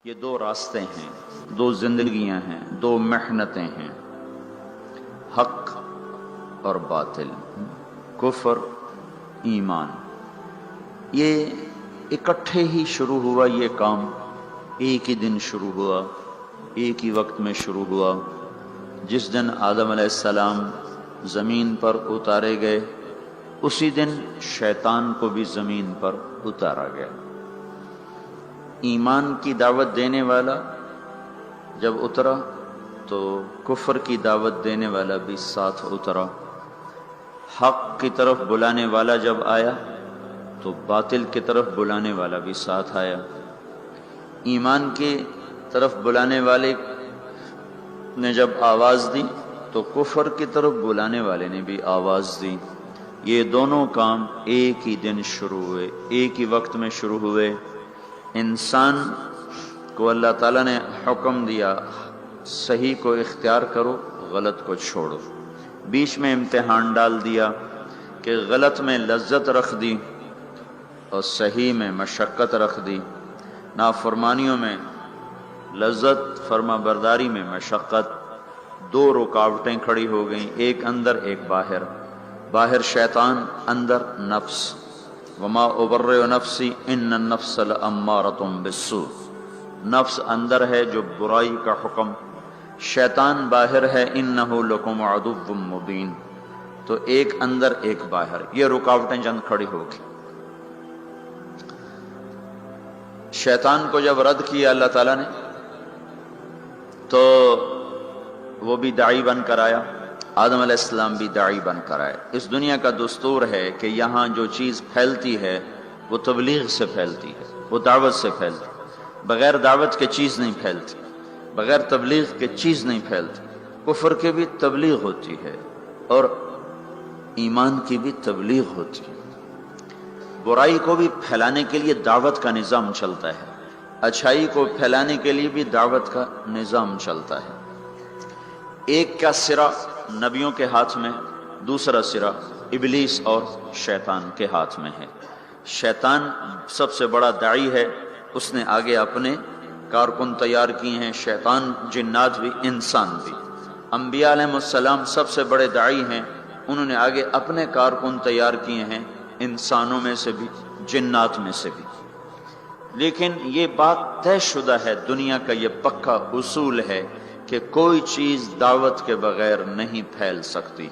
یہ دو راستے ہیں، دو زندگیاں ہیں، دو محنتیں ہیں، حق اور باطل، کفر ایمان۔ یہ اکٹھے ہی شروع ہوا، یہ کام ایک ہی دن شروع ہوا، ایک ہی وقت میں شروع ہوا۔ جس دن آدم علیہ السلام زمین پر اتارے گئے، اسی دن شیطان کو بھی زمین پر اتارا گیا۔ ایمان کی دعوت دینے والا جب اترا تو کفر کی دعوت دینے والا بھی ساتھ اترا۔ حق کی طرف بلانے والا جب آیا تو باطل کی طرف بلانے والا بھی ساتھ آیا۔ ایمان کی طرف بلانے والے نے جب آواز دی تو کفر کی طرف بلانے والے نے بھی آواز دی۔ یہ دونوں کام ایک ہی دن شروع ہوئے، ایک ہی وقت میں شروع ہوئے۔ انسان کو اللہ تعالیٰ نے حکم دیا صحیح کو اختیار کرو، غلط کو چھوڑو۔ بیچ میں امتحان ڈال دیا کہ غلط میں لذت رکھ دی اور صحیح میں مشقت رکھ دی۔ نافرمانیوں میں لذت، فرما برداری میں مشقت۔ دو رکاوٹیں کھڑی ہو گئیں، ایک اندر ایک باہر۔ باہر شیطان، اندر نفس۔ وما ابرئ نفسی ان النفس لامارۃ بالسوء۔ نفس اندر ہے جو برائی کا حکم، شیطان باہر ہے انہ لکم عدو مبین۔ تو ایک اندر ایک باہر، یہ رکاوٹیں چند کھڑی ہوگی۔ شیطان کو جب رد کیا اللہ تعالیٰ نے تو وہ بھی داعی بن کر آیا، آدم علیہ السلام بھی داعی بن کر آئے۔ اس دنیا کا دستور ہے کہ یہاں جو چیز پھیلتی ہے وہ تبلیغ سے پھیلتی ہے، وہ دعوت سے پھیلتی ہے۔ بغیر دعوت کے چیز نہیں پھیلتی، بغیر تبلیغ کے چیز نہیں پھیلتی۔ کفر کی بھی تبلیغ ہوتی ہے اور ایمان کی بھی تبلیغ ہوتی ہے۔ برائی کو بھی پھیلانے کے لیے دعوت کا نظام چلتا ہے، اچھائی کو پھیلانے کے لیے بھی دعوت کا نظام چلتا ہے۔ ایک کا سرا نبیوں کے ہاتھ میں، دوسرا سرا ابلیس اور شیطان کے ہاتھ میں ہے۔ شیطان سب سے بڑا داعی ہے، اس نے آگے اپنے کارکن تیار کیے ہیں، شیطان، جنات بھی، انسان بھی۔ انبیاء علیہ السلام سب سے بڑے داعی ہیں، انہوں نے آگے اپنے کارکن تیار کیے ہیں، انسانوں میں سے بھی، جنات میں سے بھی۔ لیکن یہ بات طے شدہ ہے، دنیا کا یہ پکا اصول ہے کہ کوئی چیز دعوت کے بغیر نہیں پھیل سکتی۔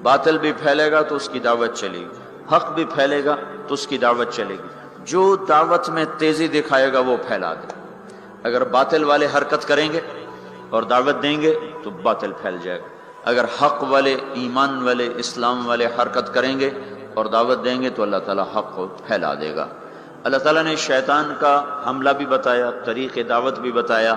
باطل بھی پھیلے گا تو اس کی دعوت چلے گی، حق بھی پھیلے گا تو اس کی دعوت چلے گی۔ جو دعوت میں تیزی دکھائے گا وہ پھیلا دے۔ اگر باطل والے حرکت کریں گے اور دعوت دیں گے تو باطل پھیل جائے گا۔ اگر حق والے، ایمان والے، اسلام والے حرکت کریں گے اور دعوت دیں گے تو اللہ تعالیٰ حق کو پھیلا دے گا۔ اللہ تعالیٰ نے شیطان کا حملہ بھی بتایا، طریق دعوت بھی بتایا۔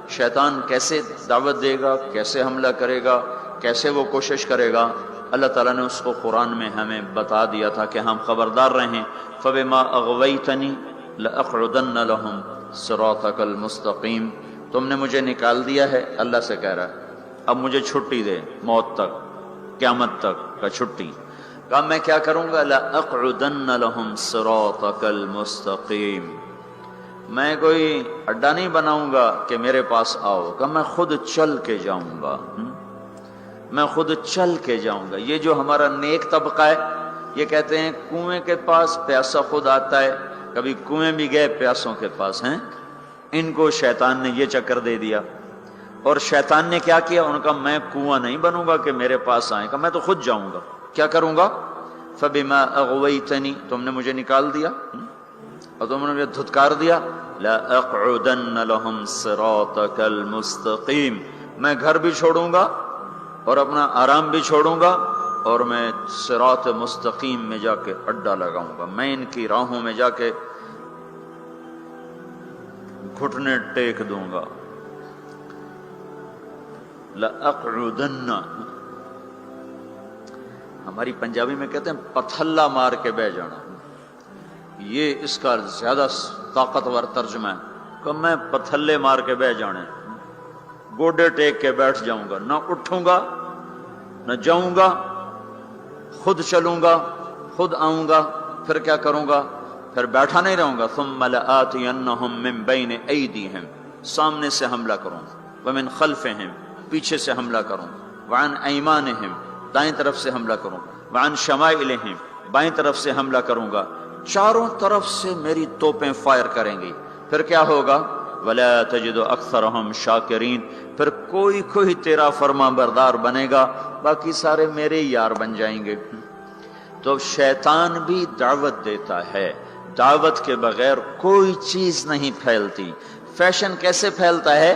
شیطان کیسے دعوت دے گا، کیسے حملہ کرے گا، کیسے وہ کوشش کرے گا، اللہ تعالیٰ نے اس کو قرآن میں ہمیں بتا دیا تھا کہ ہم خبردار رہیں۔ فَبِمَا أَغْوَيْتَنِي لَأَقْعُدَنَّ لَهُمْ صِرَاطَكَ الْمُسْتَقِيمَ۔ تم نے مجھے نکال دیا ہے، اللہ سے کہہ رہا ہے، اب مجھے چھٹی دے، موت تک، قیامت تک کا چھٹی۔ کہا میں کیا کروں گا؟ لَأَقْعُدَنَّ لَهُمْ صِرَاطَكَ الْمُسْتَقِيمَ۔ میں کوئی اڈا نہیں بناؤں گا کہ میرے پاس آؤ، کہ میں خود چل کے جاؤں گا، میں خود چل کے جاؤں گا۔ یہ جو ہمارا نیک طبقہ ہے، یہ کہتے ہیں کنویں کے پاس پیاسا خود آتا ہے، کبھی کنویں بھی گئے پیاسوں کے پاس ہیں۔ ان کو شیطان نے یہ چکر دے دیا، اور شیطان نے کیا کیا؟ ان کا میں کنواں نہیں بنوں گا کہ میرے پاس آئیں، کہ میں تو خود جاؤں گا۔ کیا کروں گا؟ فَبِمَا أَغْوَيْتَنِي، تم نے مجھے نکال دیا اور تم نے مجھے دھتکار دیا، لَأَقْعُدَنَّ لَهُمْ صِرَاطَكَ الْمُسْتَقِيمَ۔ میں گھر بھی چھوڑوں گا اور اپنا آرام بھی چھوڑوں گا، اور میں صراط مستقیم میں جا کے اڈا لگاؤں گا، میں ان کی راہوں میں جا کے گھٹنے ٹیک دوں گا۔ لَأَقْعُدَنَّ، ہماری پنجابی میں کہتے ہیں پتھلا مار کے بہ جانا، یہ اس کا زیادہ طاقتور ترجمہ ہے کہ میں پتھلے مار کے بہ جانے، گوڈے ٹیک کے بیٹھ جاؤں گا، نہ اٹھوں گا نہ جاؤں گا، خود چلوں گا، خود آؤں گا۔ پھر کیا کروں گا؟ پھر بیٹھا نہیں رہوں گا۔ ثم لآتینہم من بین ایدیہم، سامنے سے حملہ کروں، ومن خلفہم پیچھے سے حملہ کروں، وعن ایمانہم دائیں طرف سے حملہ کروں، وعن شمائلہم بائیں طرف سے حملہ کروں گا، چاروں طرف سے میری توپیں فائر کریں گی، پھر کیا ہوگا؟ ولا تجد اکثرہم شاکرین، پھر کوئی تیرا فرما بردار بنے گا، باقی سارے میرے یار بن جائیں گے۔ تو شیطان بھی دعوت دیتا ہے، دعوت کے بغیر کوئی چیز نہیں پھیلتی۔ فیشن کیسے پھیلتا ہے؟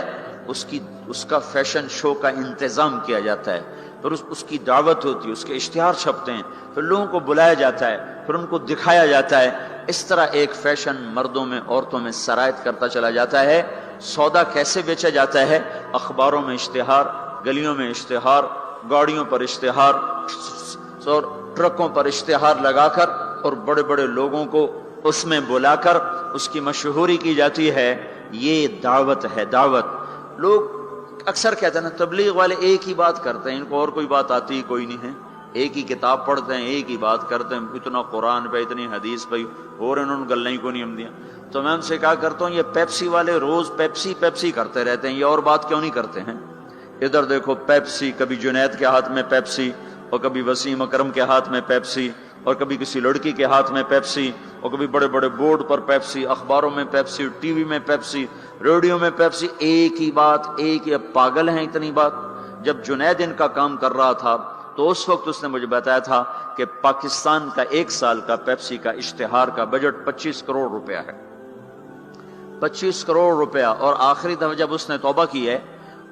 اس کا فیشن شو کا انتظام کیا جاتا ہے، پھر اس کی دعوت ہوتی ہے، اس کے اشتہار چھپتے ہیں، پھر لوگوں کو بلایا جاتا ہے، پھر ان کو دکھایا جاتا ہے۔ اس طرح ایک فیشن مردوں میں عورتوں میں سرایت کرتا چلا جاتا ہے۔ سودا کیسے بیچا جاتا ہے؟ اخباروں میں اشتہار، گلیوں میں اشتہار، گاڑیوں پر اشتہار اور ٹرکوں پر اشتہار لگا کر اور بڑے بڑے لوگوں کو اس میں بلا کر اس کی مشہوری کی جاتی ہے۔ یہ دعوت ہے، دعوت۔ لوگ اکثر کہتے ہیں نا تبلیغ والے ایک ہی بات کرتے ہیں، ان کو اور کوئی بات آتی ہی کوئی نہیں ہے، ایک ہی کتاب پڑھتے ہیں، ایک ہی بات کرتے ہیں، اتنا قرآن پہ اتنی حدیث پہ اور انہوں نے گلیں کو نہیں ہم دیا۔ تو میں ان سے کہا کرتا ہوں یہ پیپسی والے روز پیپسی کرتے رہتے ہیں، یہ اور بات کیوں نہیں کرتے ہیں؟ ادھر دیکھو پیپسی، کبھی جنید کے ہاتھ میں پیپسی اور کبھی وسیم اکرم کے ہاتھ میں پیپسی اور کبھی کسی لڑکی کے ہاتھ میں پیپسی اور کبھی بڑے بڑے بورڈ پر پیپسی، اخباروں میں پیپسی، ٹی وی میں پیپسی، ریڈیو میں پیپسی، ایک ہی بات، ایک ہی۔ پاگل ہیں اتنی بات؟ جب جنید ان کا کام کر رہا تھا تو اس وقت اس نے مجھے بتایا تھا کہ پاکستان کا ایک سال کا پیپسی کا اشتہار کا بجٹ 25 کروڑ روپیہ ہے، 25 کروڑ روپیہ۔ اور آخری دفعہ جب اس نے توبہ کی ہے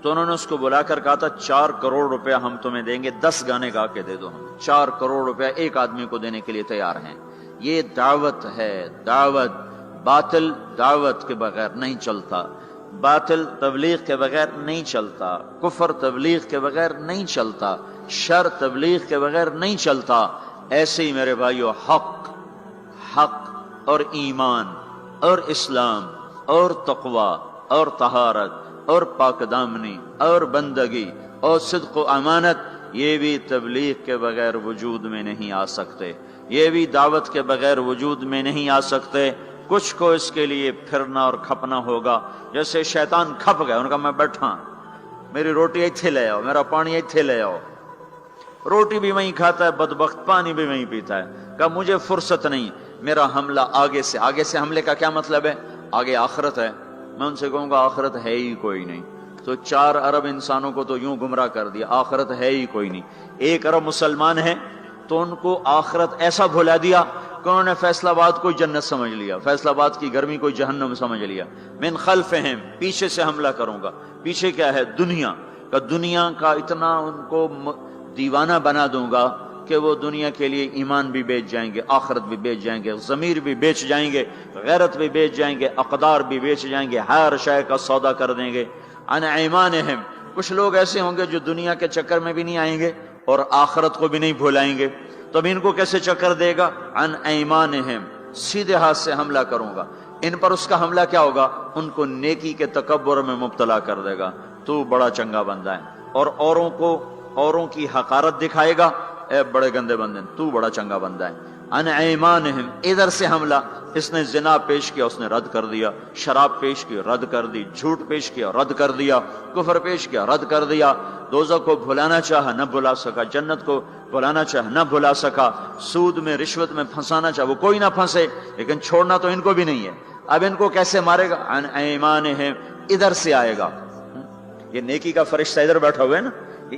تو انہوں نے اس کو بلا کر کہا تھا 4 کروڑ روپیہ ہم تمہیں دیں گے، 10 گانے گا کے دے دو، ہم 4 کروڑ روپیہ ایک آدمی کو دینے کے لیے تیار ہیں۔ یہ دعوت ہے، دعوت۔ باطل دعوت کے بغیر نہیں چلتا، باطل تبلیغ کے بغیر نہیں چلتا، کفر تبلیغ کے بغیر نہیں چلتا، شر تبلیغ کے بغیر نہیں چلتا۔ ایسے ہی میرے بھائیو حق اور ایمان اور اسلام اور تقوی اور طہارت اور پاک دامنی اور بندگی اور صدق و امانت، یہ بھی تبلیغ کے بغیر وجود میں نہیں آ سکتے، یہ بھی دعوت کے بغیر وجود میں نہیں آ سکتے۔ کچھ کو اس کے لیے پھرنا اور کھپنا ہوگا۔ جیسے شیطان کھپ گئے، ان کا میں بیٹھا، میری روٹی ایتھے لے آؤ، میرا پانی ایتھے لے آؤ۔ روٹی بھی وہیں کھاتا ہے بدبخت، پانی بھی وہیں پیتا ہے۔ کہا مجھے فرصت نہیں، میرا حملہ آگے سے۔ آگے سے حملے کا کیا مطلب ہے؟ آگے آخرت ہے۔ میں ان سے کہوں گا آخرت ہے ہی کوئی نہیں، تو 4 ارب انسانوں کو تو یوں گمراہ کر دیا، آخرت ہے ہی کوئی نہیں۔ 1 ارب مسلمان ہیں تو ان کو آخرت ایسا بھلا دیا کہ انہوں نے فیصل آباد کو جنت سمجھ لیا، فیصل آباد کی گرمی کو جہنم سمجھ لیا۔ من خلفہم پیچھے سے حملہ کروں گا۔ پیچھے کیا ہے؟ دنیا کا اتنا ان کو دیوانہ بنا دوں گا کہ وہ دنیا کے لیے ایمان بھی بیچ جائیں گے، آخرت بھی بیچ جائیں گے، ضمیر بھی بیچ جائیں گے، غیرت بھی بیچ جائیں گے، اقدار بھی بیچ جائیں گے، ہر شے کا سودا کر دیں گے۔ عن ایمانہم، کچھ لوگ ایسے ہوں گے جو دنیا کے چکر میں بھی نہیں آئیں گے اور آخرت کو بھی نہیں بھولائیں گے، تو اب ان کو کیسے چکر دے گا؟ عن ایمانہم، سیدھے ہاتھ سے حملہ کروں گا۔ ان پر اس کا حملہ کیا ہوگا؟ ان کو نیکی کے تکبر میں مبتلا کر دے گا، تو بڑا چنگا بندہ ہے، اور اوروں کی حقارت دکھائے گا، اے بڑے گندے بندے، تو بڑا چنگا بندہ ہے۔ عن ایمانہم، ادھر سے حملہ، اس نے زنا پیش کیا، اس نے رد کر دیا، شراب پیش کی، رد کر دی، جھوٹ پیش کیا، رد کر دیا، کفر پیش کیا، رد کر دیا، دوزخ کو بھلانا چاہا نہ بھلا سکا، جنت کو بھلانا چاہا نہ بھلا سکا، سود میں رشوت میں پھنسانا چاہا وہ کوئی نہ پھنسے، لیکن چھوڑنا تو ان کو بھی نہیں ہے۔ اب ان کو کیسے مارے گا؟ عن ایمانہم، ادھر سے آئے گا۔ یہ نیکی کا فرشتہ ادھر بیٹھا ہوا ہے نا،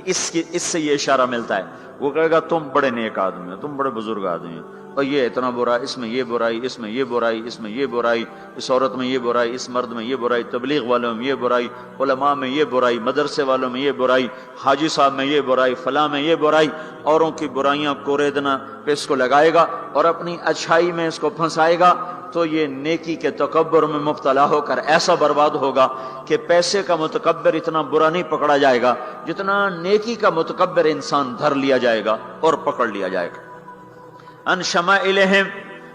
اس سے یہ اشارہ ملتا ہے۔ وہ کہے گا تم بڑے نیک آدمی ہو، تم بڑے بزرگ آدمی ہو، اور یہ اتنا برا، اس میں یہ برائی، اس میں یہ برائی، اس میں یہ برائی، اس عورت میں یہ برائی، اس مرد میں یہ برائی، تبلیغ والوں میں یہ برائی، علماء میں یہ برائی، مدرسے والوں میں یہ برائی، حاجی صاحب میں یہ برائی، فلاں میں یہ برائی۔ اوروں کی برائیاں کوریدنا پہ اس کو لگائے گا اور اپنی اچھائی میں اس کو پھنسائے گا، تو یہ نیکی کے تکبر میں مبتلا ہو کر ایسا برباد ہوگا کہ پیسے کا متکبر اتنا برا نہیں پکڑا جائے گا جتنا نیکی کا متکبر انسان دھر لیا جائے گا اور پکڑ لیا جائے گا۔ ان شمائلہم،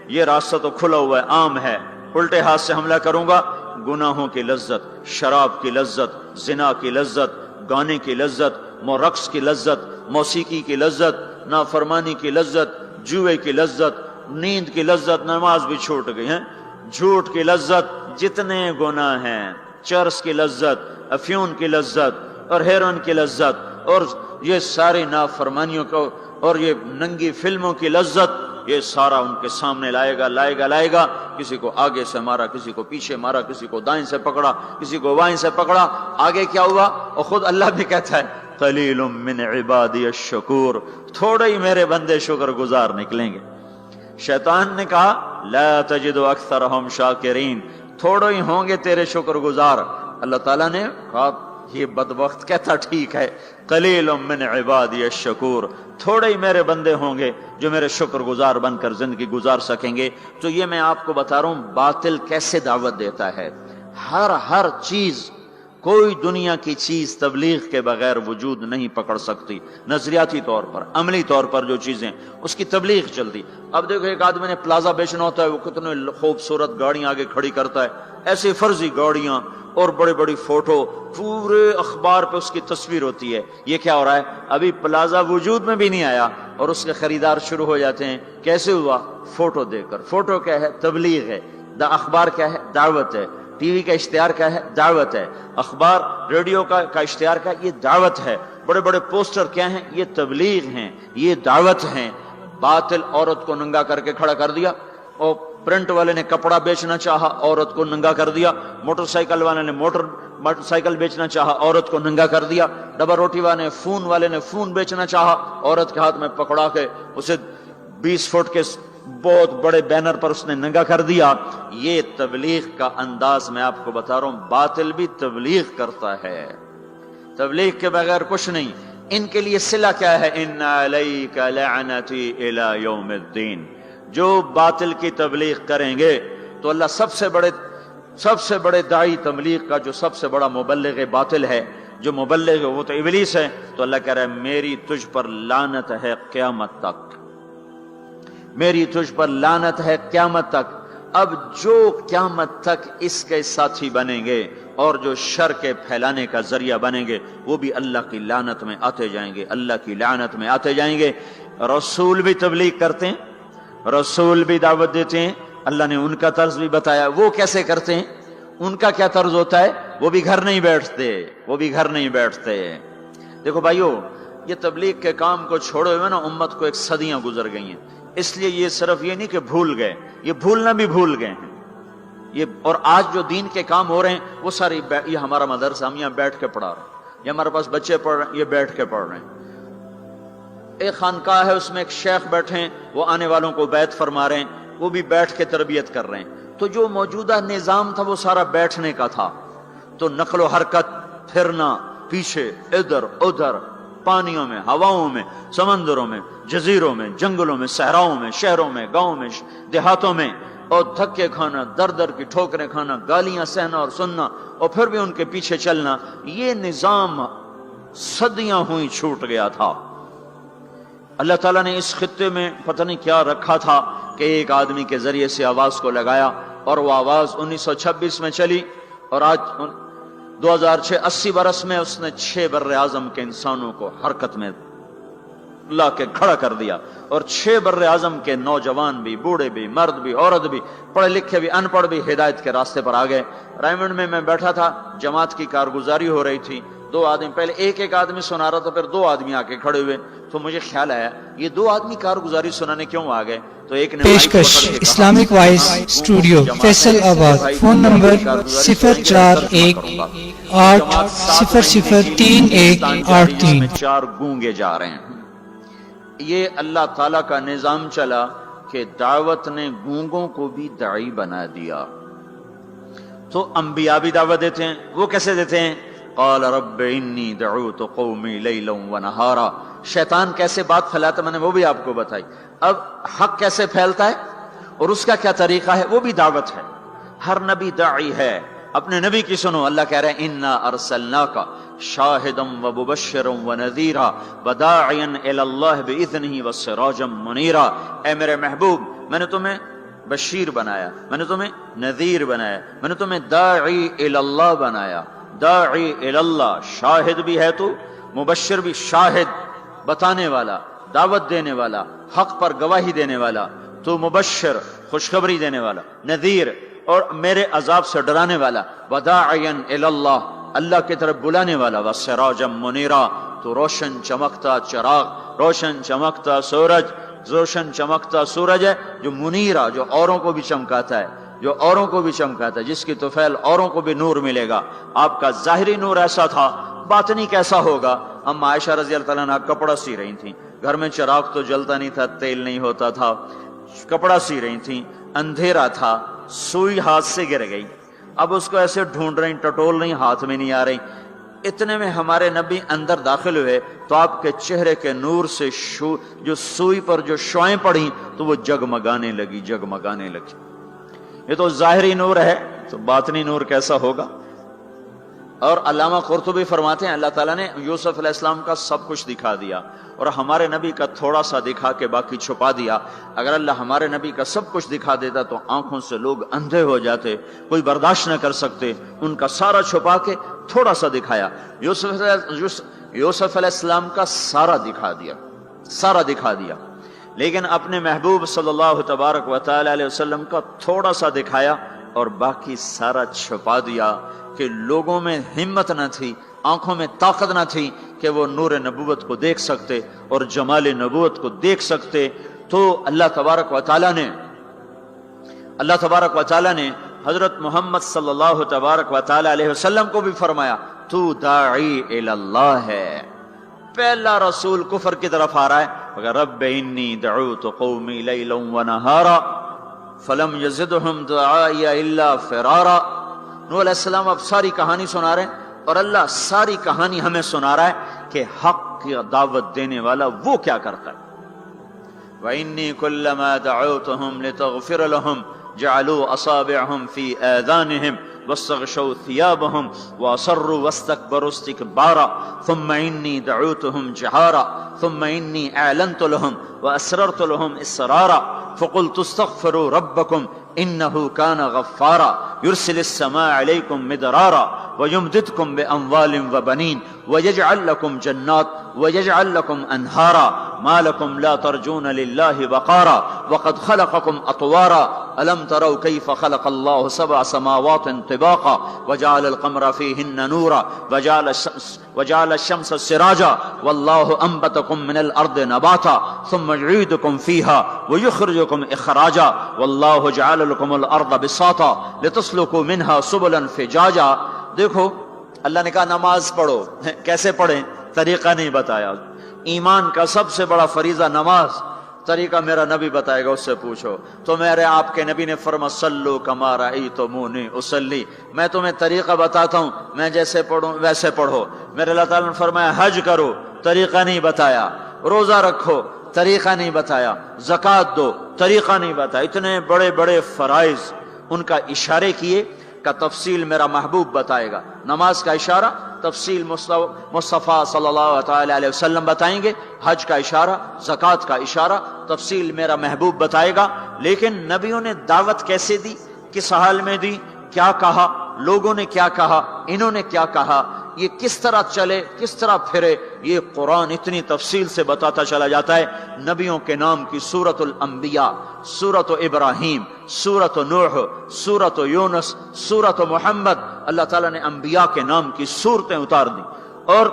یہ راستہ تو کھلا ہوا ہے، عام ہے۔ الٹے ہاتھ سے حملہ کروں گا، گناہوں کی لذت، شراب کی لذت، زنا کی لذت، گانے کی لذت، رقص کی لذت، موسیقی کی لذت، نافرمانی کی لذت، جوئے کی لذت، نیند کی لذت، نماز بھی چھوٹ گئی ہے، جھوٹ کی لذت، جتنے گناہ ہیں چرس کی لذت، افیون کی لذت اور ہیروئن کی لذت اور یہ ساری نافرمانیوں کو اور یہ ننگی فلموں کی لذت، یہ سارا ان کے سامنے لائے گا. کسی کو آگے سے مارا، کسی کو پیچھے مارا، کسی کو دائیں سے پکڑا، کسی کو بائیں سے پکڑا. آگے کیا ہوا؟ اور خود اللہ بھی کہتا ہے قلیل من عبادی الشکور، تھوڑے ہی میرے بندے شکر گزار نکلیں گے. شیطان نے کہا لا تجد اکثرہم شاکرین، تھوڑے ہی ہوں گے تیرے شکر گزار. اللہ تعالیٰ نے کہا یہ بدبخت کہتا ٹھیک ہے، قلیل من عبادی الشکور، تھوڑے ہی میرے بندے ہوں گے جو میرے شکر گزار بن کر زندگی گزار سکیں گے. تو یہ میں آپ کو بتا رہا ہوں باطل کیسے دعوت دیتا ہے. ہر چیز، کوئی دنیا کی چیز تبلیغ کے بغیر وجود نہیں پکڑ سکتی. نظریاتی طور پر، عملی طور پر جو چیزیں اس کی تبلیغ چلتی. اب دیکھو ایک آدمی نے پلازا بیچنا ہوتا ہے، وہ کتنے خوبصورت گاڑیاں آگے کھڑی کرتا ہے، ایسی فرضی گاڑیاں اور بڑی بڑی فوٹو، پورے اخبار پہ اس کی تصویر ہوتی ہے. یہ کیا ہو رہا ہے؟ ابھی پلازا وجود میں بھی نہیں آیا اور اس کے خریدار شروع ہو جاتے ہیں. کیسے ہوا؟ فوٹو دے کر. فوٹو کیا ہے؟ تبلیغ ہے. اخبار کیا ہے؟ دعوت ہے. ٹی وی کا اشتہار کیا ہے؟ دعوت ہے. اخبار ریڈیو کا اشتہار کا یہ دعوت ہے. بڑے بڑے پوسٹر کیا ہیں؟ یہ تبلیغ ہیں، یہ دعوت ہیں. باطل عورت کو ننگا کر کے کھڑا کر دیا، اور پرنٹ والے نے کپڑا بیچنا چاہا، عورت کو ننگا کر دیا. موٹر سائیکل والے نے موٹر سائیکل بیچنا چاہا، عورت کو ننگا کر دیا. ڈبا روٹی والے نے فون بیچنا چاہا، عورت کے ہاتھ میں پکڑا کے اسے 20 فٹ کے بہت بڑے بینر پر اس نے ننگا کر دیا. یہ تبلیغ کا انداز میں آپ کو بتا رہا ہوں. باطل بھی تبلیغ کرتا ہے، تبلیغ کے بغیر کچھ نہیں. ان کے لیے صلہ کیا ہے؟ ان علیک لعنتی الی یوم الدین. جو باطل کی تبلیغ کریں گے تو اللہ سب سے بڑے داعی تبلیغ کا، جو سب سے بڑا مبلغ باطل ہے، جو مبلغ ہے وہ تو ابلیس ہے. تو اللہ کہہ رہا ہے میری تجھ پر لعنت ہے قیامت تک، میری تجھ پر لعنت ہے قیامت تک. اب جو قیامت تک اس کے ساتھی بنیں گے اور جو شر کے پھیلانے کا ذریعہ بنیں گے وہ بھی اللہ کی لعنت میں آتے جائیں گے، اللہ کی لعنت میں آتے جائیں گے. رسول بھی تبلیغ کرتے ہیں، رسول بھی دعوت دیتے ہیں. اللہ نے ان کا طرز بھی بتایا. وہ کیسے کرتے ہیں؟ ان کا کیا طرز ہوتا ہے؟ وہ بھی گھر نہیں بیٹھتے. دیکھو بھائیو، یہ تبلیغ کے کام کو چھوڑے ہوئے نا امت کو ایک صدیاں گزر گئی ہیں. اس لیے یہ صرف یہ نہیں کہ بھول گئے، یہ بھولنا بھی بھول گئے ہیں. یہ اور آج جو دین کے کام ہو رہے ہیں وہ ساری یہ ہمارا مدرسہ، ہم یہاں بیٹھ کے پڑھا رہے ہیں، یہ ہمارے پاس بچے پڑھ رہے ہیں، یہ بیٹھ کے پڑھ رہے ہیں. ایک خانقاہ ہے، اس میں ایک شیخ بیٹھے ہیں، وہ آنے والوں کو بیعت فرما رہے ہیں، وہ بھی بیٹھ کے تربیت کر رہے ہیں. تو جو موجودہ نظام تھا وہ سارا بیٹھنے کا تھا. تو نقل و حرکت، پھرنا پیچھے ادھر ادھر، پانیوں میں، ہواؤں میں، سمندروں میں، جزیروں میں، جنگلوں میں، صحراؤں میں، شہروں میں، گاؤں میں، دیہاتوں میں، اور دھکے کھانا، در در کی ٹھوکریں کھانا، گالیاں سہنا اور سننا، اور پھر بھی ان کے پیچھے چلنا. یہ نظام صدیاں ہوئی چھوٹ گیا تھا. اللہ تعالیٰ نے اس خطے میں پتہ نہیں کیا رکھا تھا کہ ایک آدمی کے ذریعے سے آواز کو لگایا، اور وہ آواز 1926 میں چلی، اور آج 2006 80 برس میں اس نے 6 بر اعظم کے انسانوں کو حرکت میں لا کے کھڑا کر دیا. اور 6 بر اعظم کے نوجوان بھی، بوڑھے بھی، مرد بھی، عورت بھی، پڑھے لکھے بھی، ان پڑھ بھی ہدایت کے راستے پر آ گئے. رائمنڈ میں بیٹھا تھا، جماعت کی کارگزاری ہو رہی تھی. 2 آدمی، پہلے ایک آدمی سنا رہا تھا، پھر 2 آدمی آ کے کھڑے ہوئے. تو مجھے خیال آیا یہ 2 آدمی کارگزاری سنانے کیوں آ گئے؟ تو ایک نے پیشکش اسلامک وائس اسٹوڈیو فیصل آباد. Phone number 0418003183. 4 گونگے جا رہے ہیں. یہ اللہ تعالیٰ کا نظام چلا کہ دعوت نے گونگوں کو بھی داعی بنا دیا. تو انبیاء بھی دعوت دیتے ہیں. وہ کیسے دیتے ہیں؟ قال رب انی دعوت قومی لیلا ونہارا. شیطان کیسے بات پھیلاتا میں نے وہ بھی آپ کو بتائی. اب حق کیسے پھیلتا ہے اور اس کا کیا طریقہ ہے، وہ بھی دعوت ہے. ہر نبی داعی ہے. اپنے نبی کی سنو. اللہ کہہ رہے ہیں انا ارسلناک شاہدا ومبشرا ونذیرا وداعیا الی اللہ باذنہ وسراجا منیرا. اے میرے محبوب، میں نے تمہیں بشیر بنایا، میں نے تمہیں نذیر بنایا، میں نے تمہیں داعی الی اللہ بنایا. داعی الی اللہ، شاہد بھی ہے تو، مبشر بھی، شاہد بتانے والا، دعوت دینے والا، حق پر گواہی دینے والا. تو مبشر خوشخبری دینے والا، نذیر اور میرے عذاب سے ڈرانے والا، وداعیا الی اللہ، اللہ کی طرف بلانے والا، وسراجا منیرا، تو روشن چمکتا چراغ، روشن چمکتا سورج، روشن چمکتا سورج ہے جو منیرا، جو اوروں کو بھی چمکاتا ہے، جو اوروں کو بھی چمکاتا ہے، جس کی طفیل اوروں کو بھی نور ملے گا۔ آپ کا ظاہری نور ایسا تھا، باطنی کیسا ہوگا؟ ہم عائشہ رضی اللہ تعالیٰ عنہ کپڑا سی رہی تھیں، گھر میں چراغ تو جلتا نہیں تھا، تیل نہیں ہوتا تھا، کپڑا سی رہی تھیں، اندھیرا تھا، سوئی ہاتھ سے گر گئی، اب اس کو ایسے ڈھونڈ رہی، ٹٹول نہیں، ہاتھ میں نہیں آ رہی۔ اتنے میں ہمارے نبی اندر داخل ہوئے تو آپ کے چہرے کے نور سے جو سوئی پر جو شعائیں پڑیں تو وہ جگمگانے لگی، جگمگانے لگی۔ یہ تو ظاہری نور ہے، تو باطنی نور کیسا ہوگا؟ اور علامہ قرطبی فرماتے ہیں اللہ تعالیٰ نے یوسف علیہ السلام کا سب کچھ دکھا دیا اور ہمارے نبی کا تھوڑا سا دکھا کے باقی چھپا دیا۔ اگر اللہ ہمارے نبی کا سب کچھ دکھا دیتا تو آنکھوں سے لوگ اندھے ہو جاتے، کوئی برداشت نہ کر سکتے، ان کا سارا چھپا کے تھوڑا سا دکھایا۔ یوسف علیہ السلام کا سارا دکھا دیا، سارا دکھا دیا، لیکن اپنے محبوب صلی اللہ تبارک و تعالی علیہ وسلم کا تھوڑا سا دکھایا اور باقی سارا چھپا دیا، کہ لوگوں میں ہمت نہ تھی، آنکھوں میں طاقت نہ تھی کہ وہ نور نبوت کو دیکھ سکتے اور جمال نبوت کو دیکھ سکتے۔ تو اللہ تبارک و تعالی نے حضرت محمد صلی اللہ تبارک و تعالی علیہ وسلم کو بھی فرمایا تو داعی الی اللہ ہے۔ پہلا رسول کفر کی طرف آ رہا ہے، رب انی دعوت قومی لیلا ونہارا فلم یزدہم دعائی الا فرارا۔ نوح علیہ السلام اب ساری کہانی سنا رہے ہیں اور اللہ ساری کہانی ہمیں سنا رہا ہے کہ حق کی دعوت دینے والا وہ کیا کرتا ہے۔ وَإِنِّي كُلَّمَا دَعَوْتُهُمْ لِتَغْفِرَ لَهُمْ جَعَلُوا أَصَابِعَهُمْ فِي آذَانِهِمْ وَاسْتَغْشَوْا ثِيَابَهُمْ وَأَصَرُّوا وَاسْتَكْبَرُوا اسْتِكْبَارًا ثُمَّ إِنِّي دَعَوْتُهُمْ جِهَارًا ثُمَّ إِنِّي أَعْلَنْتُ لَهُمْ وَأَسْرَرْتُ لَهُمْ إِسْرَارًا فَقُلْتُ اسْتَغْفِرُوا رَبَّكُمْ إِنَّهُ كَانَ غَفَّارًا يُرْسِلِ السَّمَاءَ عَلَيْكُمْ مِدْرَارًا وَيُمْدِدْكُمْ بِأَمْوَالٍ وَبَنِينَ وَيَجْعَلْ لَكُمْ جَنَّاتٍ وَيَجْعَلْ لَكُمْ أَنْهَارًا مَا لَكُمْ لَا تَرْجُونَ لِلَّهِ وَقَارًا وَقَدْ خَلَقَكُمْ أَطْوَارًا أَلَمْ تَرَوْا كَيْفَ خَلَقَ اللَّهُ سَبْعَ سَمَاوَاتٍ طِبَاقًا وَجَعَلَ الْقَمَرَ فِيهِنَّ نُورًا وَجَعَلَ الشَّمْسَ سِرَاجًا وَاللَّهُ أَنبَتَكُم مِّنَ الْأَرْضِ نَبَاتًا ثُمَّ يُعِيدُكُم فِيهَا وَيُخْرِجُكُم إِخْرَاجًا وَاللَّهُ جَعَلَ لَكُمُ الْأَرْضَ بِسَاطًا لِتَسْلُكُوا مِنْهَا سُبُلًا فِجَاجًا۔ دیکھو اللہ نے کہا نماز پڑھو، کیسے پڑھیں؟ طریقہ نہیں بتایا۔ ایمان کا سب سے بڑا فریضہ نماز، طریقہ میرا نبی بتائے گا، اس سے پوچھو۔ تو میرے آپ کے نبی نے فرمایا صلو کما رأیتمونی اصلی، میں تمہیں طریقہ بتاتا ہوں، میں جیسے پڑھوں ویسے پڑھو۔ میرے اللہ تعالیٰ نے فرمایا حج کرو، طریقہ نہیں بتایا، روزہ رکھو، طریقہ نہیں بتایا، زکوٰۃ دو، طریقہ نہیں بتایا۔ اتنے بڑے بڑے فرائض ان کا اشارے کیے کا تفصیل میرا محبوب بتائے گا۔ نماز کا اشارہ تفصیل مصطفیٰ صلی اللہ تعالی علیہ وسلم بتائیں گے، حج کا اشارہ، زکوٰۃ کا اشارہ تفصیل میرا محبوب بتائے گا۔ لیکن نبیوں نے دعوت کیسے دی، کس حال میں دی، کیا کہا، لوگوں نے کیا کہا، انہوں نے کیا کہا، یہ کس طرح چلے، کس طرح پھرے، یہ قرآن اتنی تفصیل سے بتاتا چلا جاتا ہے۔ نبیوں کے نام کی سورۃ الانبیاء، سورۃ ابراہیم، سورۃ نوح، سورۃ یونس، سورۃ محمد، اللہ تعالیٰ نے انبیاء کے نام کی سورتیں اتار دی۔ اور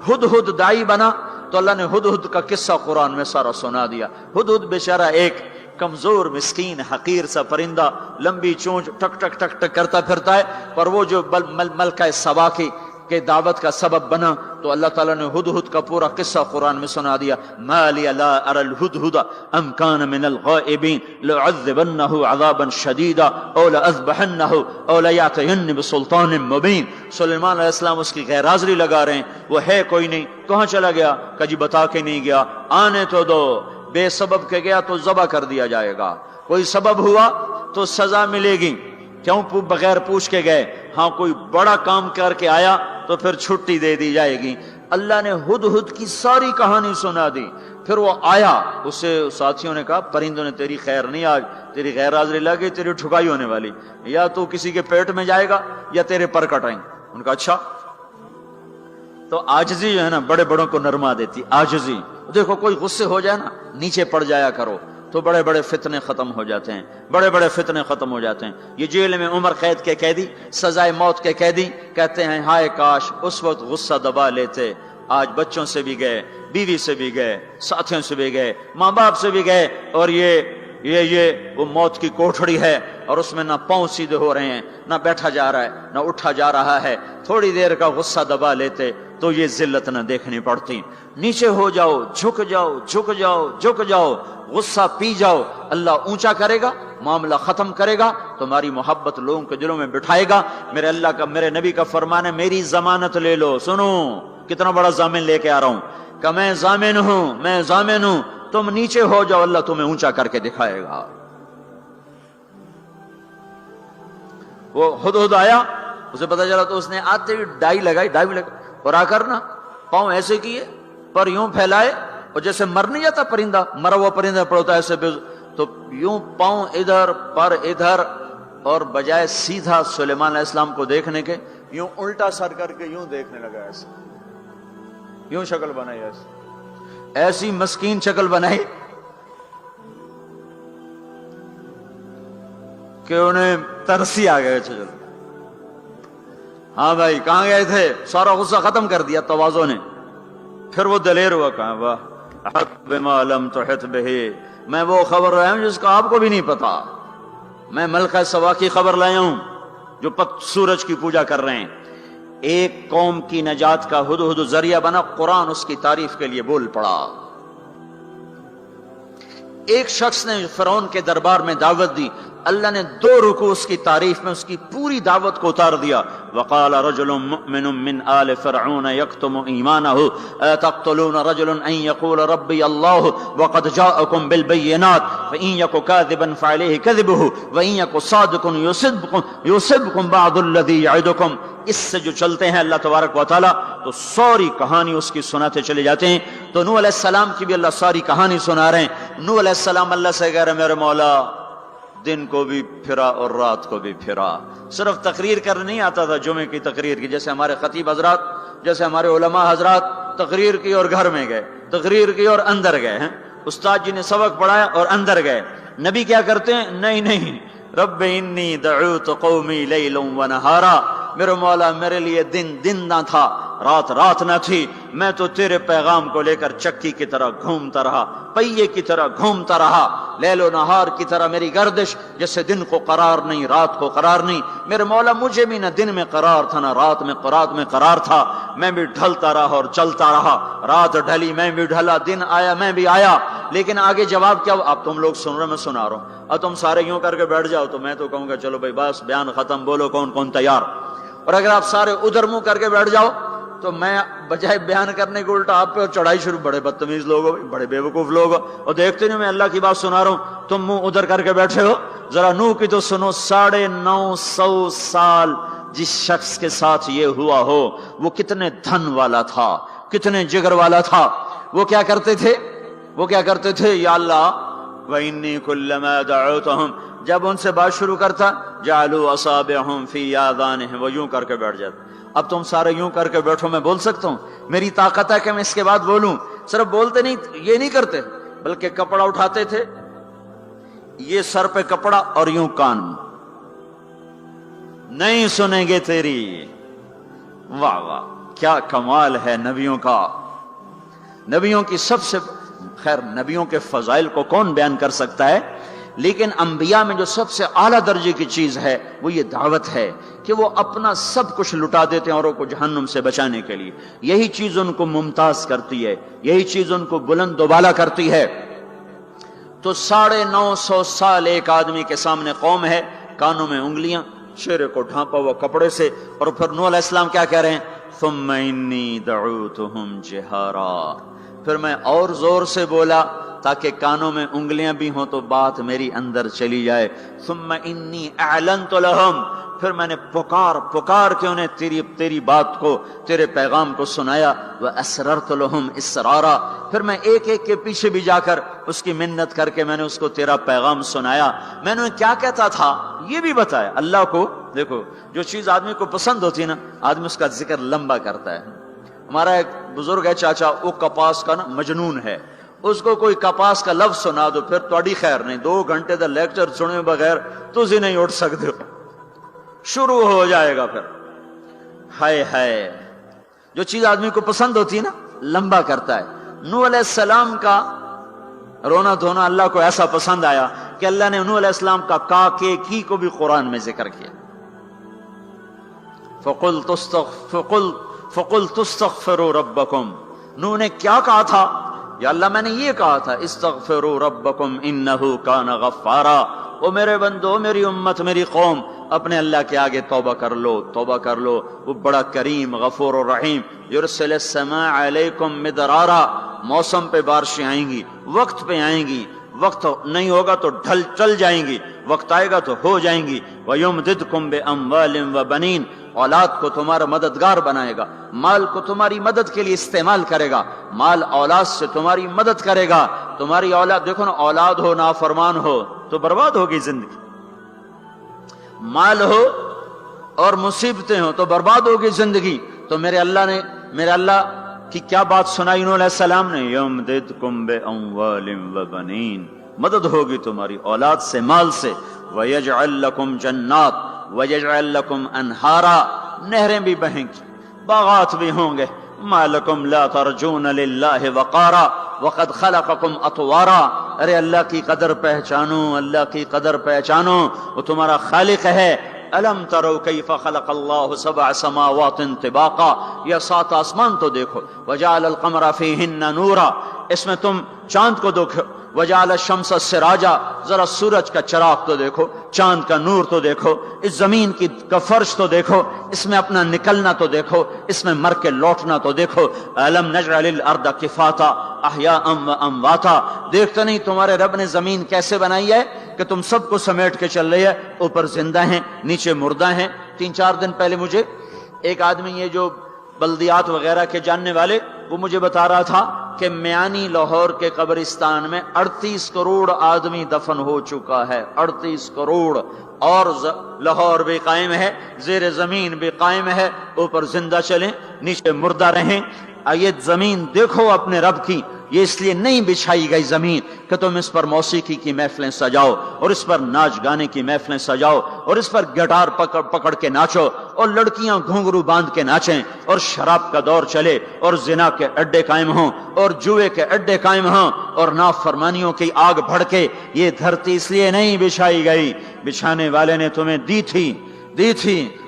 ہدہد داعی بنا تو اللہ نے ہدہد کا قصہ قرآن میں سارا سنا دیا۔ ہدہد بیچارہ ایک کمزور مسکین حقیر سا پرندہ، لمبی چونچ، ٹک ٹک ٹک ٹک کرتا پھرتا ہے، پر وہ جو ملکہ سبا کی کہ دعوت کا سبب بنا، تو اللہ تعالیٰ نے ہدہد کا پورا قصہ قرآن میں سنا دیا۔ ما لی لا اری الہدہد ام کان من الغائبین لأعذبنہ عذابا شدیدا او لأذبحنہ او لیأتینی بسلطان مبین۔ سلیمان علیہ السلام اس کی غیر حاضری لگا رہے ہیں، وہ ہے کوئی نہیں، کہاں چلا گیا؟ کہ جی بتا کے نہیں گیا، آنے تو دو، بے سبب کے گیا تو ذبح کر دیا جائے گا، کوئی سبب ہوا تو سزا ملے گی، کیوں بغیر پوچھ کے گئے؟ ہاں کوئی بڑا کام کر کے آیا تو پھر چھٹی دے دی جائے گی۔ اللہ نے ہدہد کی ساری کہانی سنا دی۔ پھر وہ آیا، اسے ساتھیوں نے کہا پرندوں نے تیری خیر نہیں، آج تیری غیر حاضری لگی، تیری ٹھکائی ہونے والی، یا تو کسی کے پیٹ میں جائے گا یا تیرے پر کٹائیں۔ ان کا اچھا۔ تو عاجزی جو ہے نا بڑے بڑوں کو نرما دیتی، عاجزی۔ دیکھو کوئی غصے ہو جائے نا نیچے پڑ جایا کرو، تو بڑے بڑے فتنے ختم ہو جاتے ہیں، بڑے بڑے فتنے ختم ہو جاتے ہیں۔ یہ جیل میں عمر قید کے قیدی، سزائے موت کے قیدی کہتے ہیں ہائے کاش اس وقت غصہ دبا لیتے، آج بچوں سے بھی گئے، بیوی سے بھی گئے، ساتھیوں سے بھی گئے، ماں باپ سے بھی گئے، اور یہ وہ موت کی کوٹھڑی ہے، اور اس میں نہ پاؤں سیدھے ہو رہے ہیں، نہ بیٹھا جا رہا ہے، نہ اٹھا جا رہا ہے۔ تھوڑی دیر کا غصہ دبا لیتے تو یہ ذلت نہ دیکھنی پڑتی۔ نیچے ہو جاؤ، جھک جاؤ، جھک جاؤ، جھک جاؤ، غصہ پی جاؤ، اللہ اونچا کرے گا، معاملہ ختم کرے گا، تمہاری محبت لوگوں کے دلوں میں بٹھائے گا۔ میرے اللہ کا، میرے نبی کا فرمان ہے میری ضمانت لے لو۔ سنو کتنا بڑا ضامن لے کے آ رہا ہوں کہ میں ضامن ہوں، میں ضامن ہوں، تم نیچے ہو جاؤ، اللہ تمہیں اونچا کر کے دکھائے گا۔ وہ ہدہد آیا، اسے پتا چلا تو اس نے آتے ہی ڈائی لگائی اور آ کر نا پاؤں ایسے کیے، پر یوں پھیلائے، اور جیسے مر نہیں جاتا پرندہ، مرا ہوا پرندہ پڑتا ہے ایسے، تو یوں پاؤں ادھر پر ادھر، اور بجائے سیدھا سلیمان علیہ السلام کو دیکھنے کے یوں الٹا سر کر کے یوں دیکھنے لگا، ایسے یوں شکل بنائی، ایسی مسکین شکل بنائی کہ انہیں ترسی آ گئے۔ چلو ہاں بھائی کہاں گئے تھے؟ سارا غصہ ختم کر دیا تواضع نے۔ پھر وہ دلیر ہوا، کہا واہ احط بما لم تحط بہ، میں وہ خبر لایا ہوں جس کا آپ کو بھی نہیں پتا، میں ملکہ سبا کی خبر لایا ہوں جو سورج کی پوجا کر رہے ہیں۔ ایک قوم کی نجات کا ہدہد ذریعہ بنا، قرآن اس کی تعریف کے لیے بول پڑا۔ ایک شخص نے فرعون کے دربار میں دعوت دی، اللہ نے 2 رکوع اس کی تعریف میں اس کی پوری دعوت کو اتار دیا۔ وقال رجل مؤمن من آل فرعون يكتم ایمانه اتقتلون رجلا ان يقول ربي الله وقد جاءكم بالبينات فان يك كاذبا فعليه كذبه وان يك صادقا يصبكم بعض الذي يعدكم۔ اس سے جو چلتے ہیں اللہ تبارک و تعالی تو ساری کہانی اس کی سناتے چلے جاتے ہیں۔ تو نوح علیہ السلام کی بھی اللہ ساری کہانی سنا رہے ہیں۔ نوح علیہ السلام اللہ سے کہہ رہے میرے مولا دن کو بھی پھرا اور رات کو بھی پھرا۔ صرف تقریر کرنے نہیں آتا تھا، جمعے کی تقریر کی، جیسے ہمارے خطیب حضرات، جیسے ہمارے علماء حضرات تقریر کی اور گھر میں گئے، تقریر کی اور اندر گئے ہیں، استاد جی نے سبق پڑھایا اور اندر گئے۔ نبی کیا کرتے ہیں؟ نہیں، رب انی دعوت قومی لیلا ونہارا، میرے مولا میرے لیے دن نہ تھا، رات نہ تھی، میں تو تیرے پیغام کو لے کر چکی کی طرح گھومتا رہا، پہیے کی طرح گھومتا رہا، لیل و نہار کی طرح میری گردش، جیسے دن کو قرار نہیں رات کو قرار نہیں۔ میرے مولا مجھے بھی نہ دن میں قرار تھا نہ رات میں قرار تھا، میں بھی ڈھلتا رہا اور چلتا رہا، رات ڈھلی میں بھی ڈھلا، دن آیا میں بھی آیا۔ لیکن آگے جواب کیا؟ اب تم لوگ سن رہے میں سنا رہا ہوں، اب تم سارے یوں کر کے بیٹھ جاؤ تو میں تو کہوں گا چلو بھائی بس بیان ختم، بولو کون تیار۔ اور اگر آپ سارے ادھر منہ کر کے بیٹھ جاؤ تو میں بجائے بیان کرنے کو الٹا آپ پہ چڑھائی شروع، بڑے بدتمیز لوگ ہو، بڑے بے وقوف لوگ ہو، اور دیکھتے نہیں میں اللہ کی بات سنا رہا ہوں، تم منہ ادھر کر کے بیٹھے ہو۔ ذرا نوح کی تو سنو، 950 سال جس شخص کے ساتھ یہ ہوا ہو وہ کتنے دھن والا تھا، کتنے جگر والا تھا۔ وہ کیا کرتے تھے؟ یا اللہ وَإِنِّي كُلَّمَا دَعَوْتُهُمْ، جب ان سے بات شروع کرتا جعلوا اصابعهم فی آذانهم، وہ یوں کر کے بیٹھ جاتے۔ اب تم سارے یوں کر کے بیٹھو، میں بول سکتا ہوں؟ میری طاقت ہے کہ میں اس کے بعد بولوں؟ صرف بولتے نہیں، یہ نہیں کرتے، بلکہ کپڑا اٹھاتے تھے، یہ سر پہ کپڑا اور یوں کان، نہیں سنیں گے تیری۔ واہ واہ کیا کمال ہے نبیوں کا، نبیوں کی سب سے خیر، نبیوں کے فضائل کو کون بیان کر سکتا ہے، لیکن انبیاء میں جو سب سے اعلیٰ درجے کی چیز ہے وہ یہ دعوت ہے کہ وہ اپنا سب کچھ لٹا دیتے ہیں اوروں کو جہنم سے بچانے کے لیے۔ یہی چیز ان کو ممتاز کرتی ہے، یہی چیز ان کو بلند و بالا کرتی ہے۔ تو 950 سال ایک آدمی کے سامنے قوم ہے، کانوں میں انگلیاں، چہرے کو ڈھانپا ہوا کپڑے سے، اور پھر نوح علیہ السلام کیا کہہ رہے ہیں؟ ثم انی دعوتہم جہارا، پھر میں اور زور سے بولا تاکہ کانوں میں انگلیاں بھی ہوں تو بات میری اندر چلی جائے۔ ثم انی اعلنت لہم، پھر میں نے پکار کے انہیں تیری بات کو، تیرے پیغام کو سنایا۔ واسررت لہم اسرارا، پھر میں ایک کے پیچھے بھی جا کر اس کی منت کر کے میں نے اس کو تیرا پیغام سنایا۔ میں نے کیا کہتا تھا یہ بھی بتایا۔ اللہ کو دیکھو، جو چیز آدمی کو پسند ہوتی ہے نا، آدمی اس کا ذکر لمبا کرتا ہے۔ ہمارا ایک بزرگ ہے چاچا، وہ کپاس کا نا مجنون ہے، اس کو کوئی کپاس کا لفظ سنا دو پھر تھوڑی خیر نہیں، 2 گھنٹے دا لیکچر سنے بغیر تسی نہیں اٹھ سکتے ہو، شروع ہو جائے گا پھر۔ ہائے ہائے، جو چیز آدمی کو پسند ہوتی ہے نا لمبا کرتا ہے۔ نوح علیہ السلام کا رونا دھونا اللہ کو ایسا پسند آیا کہ اللہ نے نوح علیہ السلام کا کا کے کی کو بھی قرآن میں ذکر کیا۔ فَقُلْتُ اسْتَغْفِرُوا رَبَّكُمْ، نوح نے کیا کہا تھا؟ یا اللہ میں نے یہ کہا تھا استغفروا ربکم انہ کان غفارا، او میرے بندو، میری امت، میری قوم، اپنے اللہ کے آگے توبہ کر لو، توبہ کر لو، وہ بڑا کریم غفور الرحیم۔ یرسل السماء علیکم مدرارا، موسم پہ بارشیں آئیں گی، وقت پہ آئیں گی، وقت نہیں ہوگا تو ڈھل چل جائیں گی، وقت آئے گا تو ہو جائیں گی۔ وَيُمْدِدْكُمْ بِأَمْوَالٍ وَبَنِينَ، اولاد کو تمہارا مددگار بنائے گا، مال کو تمہاری مدد کے لیے استعمال کرے گا، مال اولاد سے تمہاری مدد کرے گا۔ تمہاری اولاد، دیکھو نا، اولاد ہو نافرمان ہو تو برباد ہوگی زندگی، مال ہو اور مصیبتیں ہو تو برباد ہوگی زندگی۔ تو میرے اللہ کی کیا بات سنائی انہوں علیہ السلام نے؟ یمددکم باموال وبنین، مدد ہوگی تمہاری اولاد سے، مال سے۔ ویجعل لکم جنات ویجعل لکم انہارا، نہریں بھی بہیں گی، باغات بھی ہوں گے۔ ما لکم لا ترجون للہ وقارا وقد خلقکم اطوارا، ارے اللہ کی قدر پہچانو، اللہ کی قدر پہچانو، وہ تمہارا خالق ہے۔ الم تروا کیف خلق اللہ 7 سماوات طباقا، یہ 7 آسمان تو دیکھو۔ وجعل القمر فیہن نورا، اس میں تم چاند کو دیکھو۔ وجعل الشمس سراجا، ذرا سورج کا چراغ تو دیکھو، چاند کا نور تو دیکھو، اس زمین کا فرش تو دیکھو، اس میں اپنا نکلنا تو دیکھو، اس میں مر کے لوٹنا تو دیکھو۔ الم نجعل الارض کفاتا احیاء وامواتا، دیکھتے نہیں تمہارے رب نے زمین کیسے بنائی ہے کہ تم سب کو سمیٹ کے چل رہی ہے، اوپر زندہ ہیں نیچے مردہ ہیں۔ 3-4 دن پہلے مجھے ایک آدمی، یہ جو بلدیات وغیرہ کے جاننے والے، وہ مجھے بتا رہا تھا کہ میانی لاہور کے قبرستان میں 38 کروڑ آدمی دفن ہو چکا ہے، 38 کروڑ، اور لاہور بھی قائم ہے، زیر زمین بھی قائم ہے، اوپر زندہ چلیں نیچے مردہ رہیں۔ یہ زمین دیکھو اپنے رب کی، یہ اس لیے نہیں بچھائی گئی زمین کہ تم اس پر موسیقی کی محفلیں سجاؤ اور اس پر ناچ گانے کی محفلیں سجاؤ اور اس پر گٹار پکڑ کے ناچو اور لڑکیاں گھنگرو باندھ کے ناچیں اور شراب کا دور چلے اور زنا کے اڈے قائم ہوں اور جوئے کے اڈے قائم ہوں اور نافرمانیوں کی آگ بھڑکے۔ یہ دھرتی اس لیے نہیں بچھائی گئی، بچھانے والے نے تمہیں دی تھی۔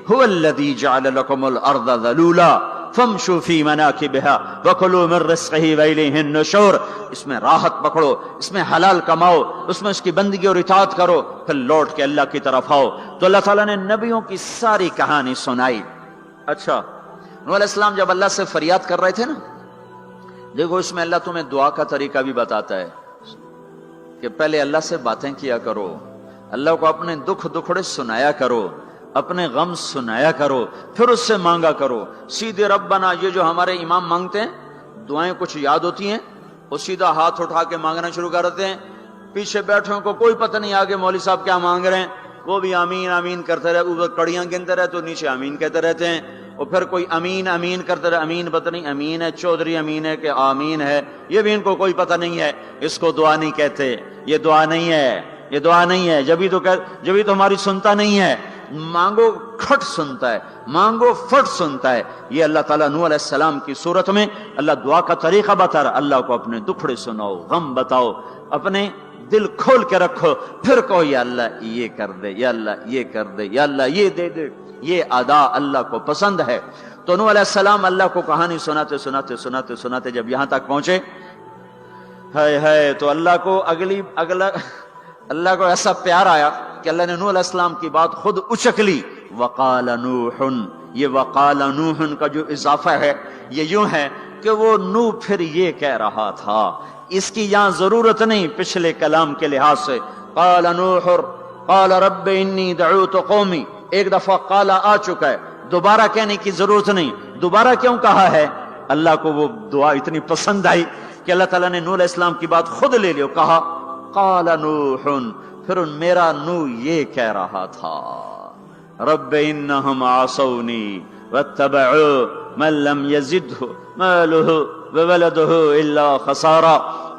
هو الذی جعل لکم الارض ذلولا فامشوا فی مناکبها وکلوا من رزقہ والیہ النشور، اس میں راحت پکڑو، اس میں حلال کماؤ، اس میں اس کی بندگی اور اطاعت کرو، پھر لوٹ کے اللہ کی طرف آؤ۔ تو اللہ تعالیٰ نے نبیوں کی ساری کہانی سنائی۔ اچھا، نوح علیہ السلام جب اللہ سے فریاد کر رہے تھے نا، دیکھو اس میں اللہ تمہیں دعا کا طریقہ بھی بتاتا ہے کہ پہلے اللہ سے باتیں کیا کرو، اللہ کو اپنے دکھڑے سنایا کرو، اپنے غم سنایا کرو، پھر اس سے مانگا کرو۔ سیدھے ربنا، یہ جو ہمارے امام مانگتے ہیں دعائیں کچھ یاد ہوتی ہیں، وہ سیدھا ہاتھ اٹھا کے مانگنا شروع کر دیتے ہیں، پیچھے بیٹھوں کو کوئی پتہ نہیں آگے مولوی صاحب کیا مانگ رہے ہیں، وہ بھی آمین آمین کرتے رہے، اوپر کڑیاں گنتے رہے تو نیچے آمین کہتے رہتے ہیں، اور پھر کوئی امین امین کرتے رہے، امین پتہ نہیں امین ہے چودھری امین ہے کہ آمین ہے، یہ بھی ان کو کوئی پتہ نہیں ہے، اس کو دعا نہیں کہتے، یہ دعا نہیں ہے، یہ دعا نہیں ہے، جبھی تو ہماری سنتا نہیں ہے۔ مانگو کھٹ سنتا ہے، مانگو فٹ سنتا ہے۔ یہ اللہ تعالیٰ نوح علیہ السلام کی صورت میں اللہ دعا کا طریقہ بتا رہا، اللہ کو اپنے دکھڑے سناؤ، غم بتاؤ، اپنے دل کھول کے رکھو، پھر کہو یا اللہ یہ کر دے، یا اللہ یہ کر دے، یا اللہ یہ دے دے۔ یہ ادا اللہ کو پسند ہے۔ تو نوح علیہ السلام اللہ کو کہانی سناتے جب یہاں تک پہنچے، ہائے تو اللہ کو اللہ کو ایسا پیار آیا کہ اللہ نے نوح علیہ السلام کی بات خود اچک لی۔ وقال نوح، یہ وقال نوح کا جو اضافہ ہے یہ یوں ہے کہ وہ نوح پھر یہ کہہ رہا تھا، اس کی یہاں ضرورت نہیں پچھلے کلام کے لحاظ سے۔ قال نوح قال رب انی دعوت قومی، ایک دفعہ قال آ چکا ہے، دوبارہ کہنے کی ضرورت نہیں۔ دوبارہ کیوں کہا ہے؟ اللہ کو وہ دعا اتنی پسند آئی کہ اللہ تعالیٰ نے نوح علیہ السلام کی بات خود لے لی، کہا قال نوح، پھر میرا نوح یہ کہہ رہا تھا، رب انہم عصونی واتبعوا من لم یزدہ مالہ وولدہ الا خسارا،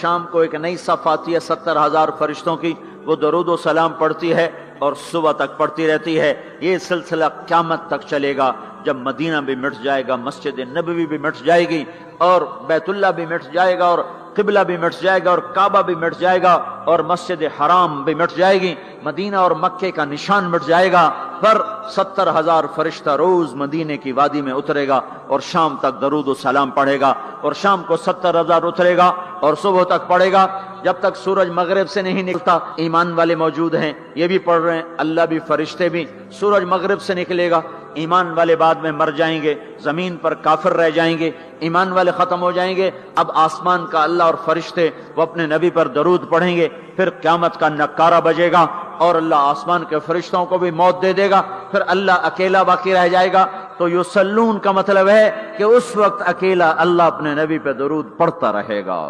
شام کو ایک نئی صف آتی ہے 70,000 فرشتوں کی، وہ درود و سلام پڑھتی ہے اور صبح تک پڑھتی رہتی ہے۔ یہ سلسلہ قیامت تک چلے گا، جب مدینہ بھی مٹ جائے گا، مسجد نبوی بھی مٹ جائے گی، اور بیت اللہ بھی مٹ جائے گا، اور قبلہ بھی مٹ جائے گا، اور کعبہ بھی مٹ جائے گا، اور مسجد حرام بھی مٹ جائے گی، مدینہ اور مکے کا نشان مٹ جائے گا، پر 70,000 فرشتہ روز مدینے کی وادی میں اترے گا اور شام تک درود و سلام پڑھے گا، اور شام کو 70,000 اترے گا اور صبح تک پڑھے گا، جب تک سورج مغرب سے نہیں نکلتا۔ ایمان والے موجود ہیں، یہ بھی پڑھ رہے ہیں، اللہ بھی فرشتے بھی۔ سورج مغرب سے نکلے گا، ایمان والے بعد میں مر جائیں گے، زمین پر کافر رہ جائیں گے، ایمان والے ختم ہو جائیں گے، اب آسمان کا اللہ اور فرشتے وہ اپنے نبی پر درود پڑھیں گے، پھر قیامت کا نکارہ بجے گا اور اللہ آسمان کے فرشتوں کو بھی موت دے دے گا، پھر اللہ اکیلا باقی رہ جائے گا۔ تو یصلون کا مطلب ہے کہ اس وقت اکیلا اللہ اپنے نبی پہ درود پڑھتا رہے گا،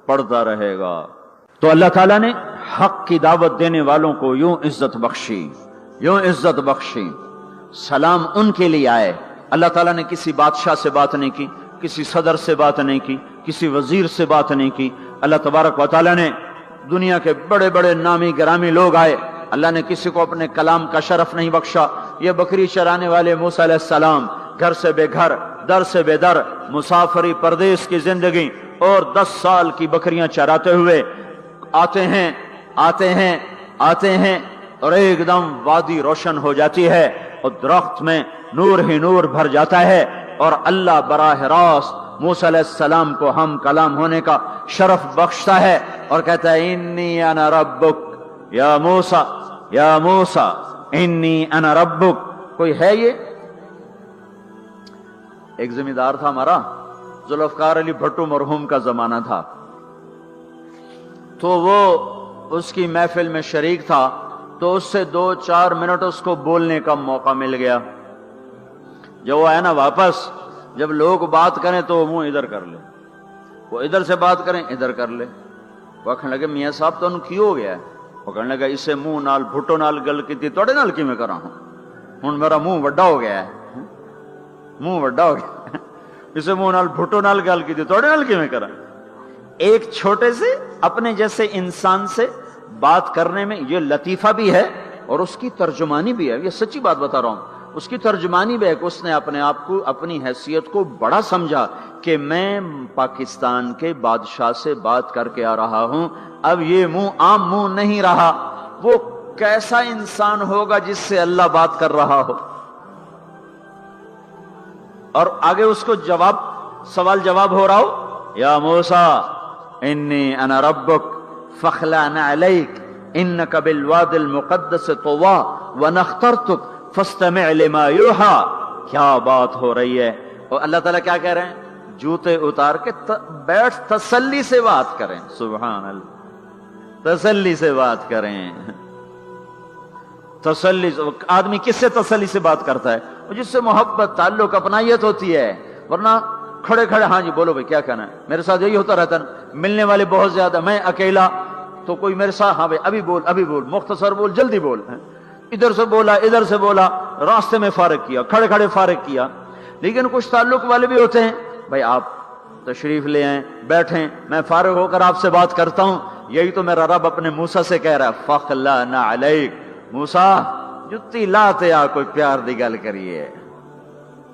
پڑھتا رہے گا۔ تو اللہ تعالیٰ نے حق کی دعوت دینے والوں کو یوں عزت بخشی، یوں عزت بخشی۔ سلام ان کے لیے آئے۔ اللہ تعالیٰ نے کسی بادشاہ سے بات نہیں کی، کسی صدر سے بات نہیں کی، کسی وزیر سے بات نہیں کی۔ اللہ تبارک و تعالیٰ نے دنیا کے بڑے بڑے نامی گرامی لوگ آئے، اللہ نے کسی کو اپنے کلام کا شرف نہیں بخشا۔ یہ بکری چرانے والے موسیٰ علیہ السلام، گھر سے بے گھر، در سے بے در، مسافری پردیس کی زندگی، اور 10 سال کی بکریاں چراتے ہوئے آتے ہیں آتے ہیں آتے ہیں، اور ایک دم وادی روشن ہو جاتی ہے اور درخت میں نور ہی نور بھر جاتا ہے، اور اللہ براہ راست موسیٰ علیہ السلام کو ہم کلام ہونے کا شرف بخشتا ہے اور کہتا ہے انی انا ربک یا موسیٰ، یا موسیٰ انی انا ربک۔ کوئی ہے یہ؟ ایک زمیندار تھا ہمارا، ذوالفقار علی بھٹو مرحوم کا زمانہ تھا، تو وہ اس کی محفل میں شریک تھا، تو اس سے 2-4 منٹ اس کو بولنے کا موقع مل گیا۔ جب وہ آیا نا واپس، جب لوگ بات کریں تو وہ منہ ادھر کر لے، وہ ادھر سے بات کریں ادھر کر لے۔ وہ کہنے لگے میاں صاحب تو انہوں کی ہو گیا ہے؟ وہ کہنے لگا اسے منہ نال بھٹو نال گل کی تھی توڑے نال کی میں کرا ہوں میرا منہ وڈا ہو گیا ہے، منہ وڈا ہو گیا، اسے منہ نال بھٹو نال گل کی تھی توڑے نال کی میں کرا۔ ایک چھوٹے سے اپنے جیسے انسان سے بات کرنے میں یہ لطیفہ بھی ہے اور اس کی ترجمانی بھی ہے، یہ سچی بات بتا رہا ہوں، اس کی ترجمانی بھی ہے کہ اس نے اپنے آپ کو، اپنی حیثیت کو بڑا سمجھا کہ میں پاکستان کے بادشاہ سے بات کر کے آ رہا ہوں، اب یہ منہ عام منہ نہیں رہا، وہ کیسا انسان ہوگا جس سے اللہ بات کر رہا ہو۔ اور آگے اس کو جواب، سوال جواب ہو رہا ہو، یا موسیٰ انی انا ربک فاخلع نعلیک انک بالواد المقدس طوی وانا اخترتک فاستمع لما یوحی۔ کیا بات ہو رہی ہے، اور اللہ تعالیٰ کیا کہہ رہے ہیں؟ جوتے اتار کے بیٹھ، تسلی سے بات کریں، سبحان اللہ، تسلی سے بات کریں۔ تسلی، آدمی کس سے تسلی سے بات کرتا ہے؟ جس سے محبت، تعلق، اپنائیت ہوتی ہے، ورنہ کھڑے کھڑے ہاں جی بولو بھائی کیا کہنا ہے، میرے ساتھ یہی ہوتا رہتا ہے، ملنے والے بہت زیادہ، میں اکیلا، تو کوئی میرے ساتھ ہاں بھائی ابھی بول مختصر بول جلدی بول، ادھر سے بولا ادھر سے بولا، راستے میں فارغ کیا، کھڑے کھڑے فارغ کیا۔ لیکن کچھ تعلق والے بھی ہوتے ہیں، بھائی آپ تشریف لے آئیں، بیٹھیں، میں فارغ ہو کر آپ سے بات کرتا ہوں۔ یہی تو میرا رب اپنے موسیٰ سے کہہ رہا ہے فاخلع نعلیک، موسیٰ جتی لاتے آ کوئی پیار دی گل کریے،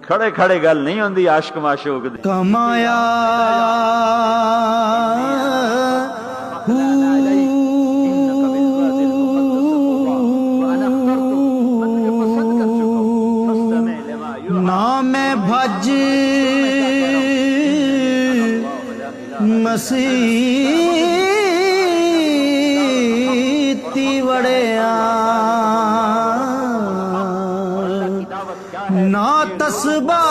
کھڑے کھڑے گل نہیں ہوندی عاشق معشوق دی۔ کمایا نام بھج مسیح تی وڑیا نا تسبا۔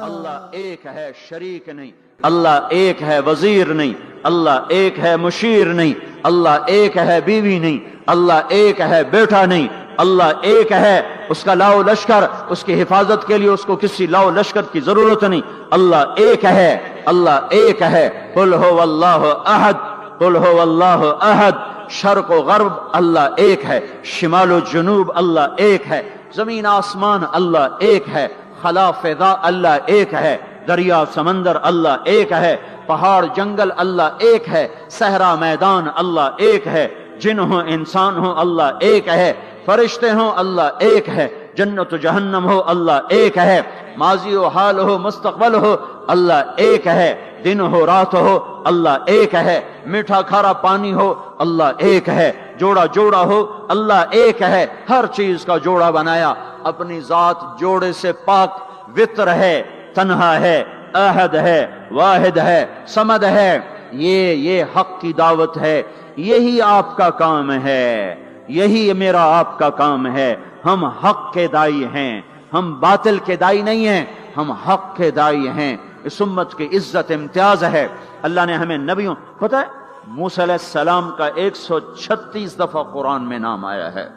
اللہ ایک ہے، شریک نہیں، اللہ ایک ہے، وزیر نہیں، اللہ ایک ہے، مشیر نہیں، اللہ ایک ہے، بیوی نہیں، اللہ ایک ہے، بیٹا نہیں، اللہ ایک ہے، اس کا لاؤ لشکر، اس کی حفاظت کے لیے اس کو کسی لاؤ لشکر کی ضرورت نہیں، اللہ ایک ہے، اللہ ایک ہے۔ قل هو اللہ احد، قل هو اللہ احد، شرق و غرب اللہ ایک ہے، شمال و جنوب اللہ ایک ہے، زمین آسمان اللہ ایک ہے، خلا فضا اللہ ایک ہے، دریا سمندر اللہ ایک ہے، پہاڑ جنگل اللہ ایک ہے، صحرا میدان اللہ ایک ہے، جن ہو انسان ہو اللہ ایک ہے، فرشتے ہوں اللہ ایک ہے، جنت و جہنم ہو اللہ ایک ہے، ماضی و حال ہو مستقبل ہو اللہ ایک ہے، دن ہو رات ہو اللہ ایک ہے، میٹھا کھارا پانی ہو اللہ ایک ہے، جوڑا جوڑا ہو اللہ ایک ہے، ہر چیز کا جوڑا بنایا، اپنی ذات جوڑے سے پاک، وطر ہے، تنہا ہے، احد ہے، واحد ہے، صمد ہے۔ یہ حق کی دعوت ہے، یہی آپ کا کام ہے، یہی میرا آپ کا کام ہے۔ ہم حق کے دائی ہیں، ہم باطل کے دائی نہیں ہیں، ہم حق کے دائی ہیں۔ اس امت کی عزت امتیاز ہے۔ اللہ نے ہمیں نبیوں، پتہ ہے موسیٰ علیہ السلام کا 136 دفعہ قرآن میں نام آیا ہے،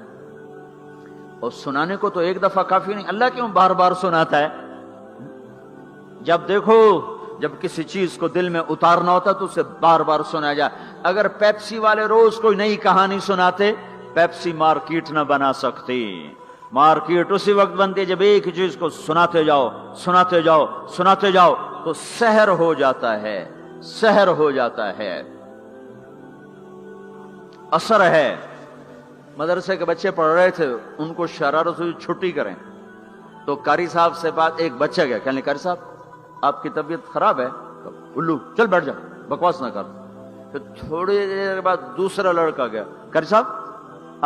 اور سنانے کو تو ایک دفعہ کافی نہیں، اللہ کیوں بار بار سناتا ہے؟ جب دیکھو، جب کسی چیز کو دل میں اتارنا ہوتا تو اسے بار بار سنا جائے۔ اگر پیپسی والے روز کوئی نئی کہانی سناتے، پیپسی مارکیٹ نہ بنا سکتی۔ مارکیٹ اسی وقت بنتی ہے جب ایک ہی چیز کو سناتے جاؤ، سناتے جاؤ، سناتے جاؤ، تو سحر ہو جاتا ہے، سحر ہو جاتا ہے، اثر ہے۔ مدرسے کے بچے پڑھ رہے تھے، ان کو شرارت ہوئی چھٹی کریں، تو قاری صاحب سے بات، ایک بچہ گیا، کہنے قاری صاحب آپ کی طبیعت خراب ہے؟ الو چل بیٹھ جا، بکواس نہ کر۔ پھر تھوڑی دیر کے بعد دوسرا لڑکا گیا، قاری صاحب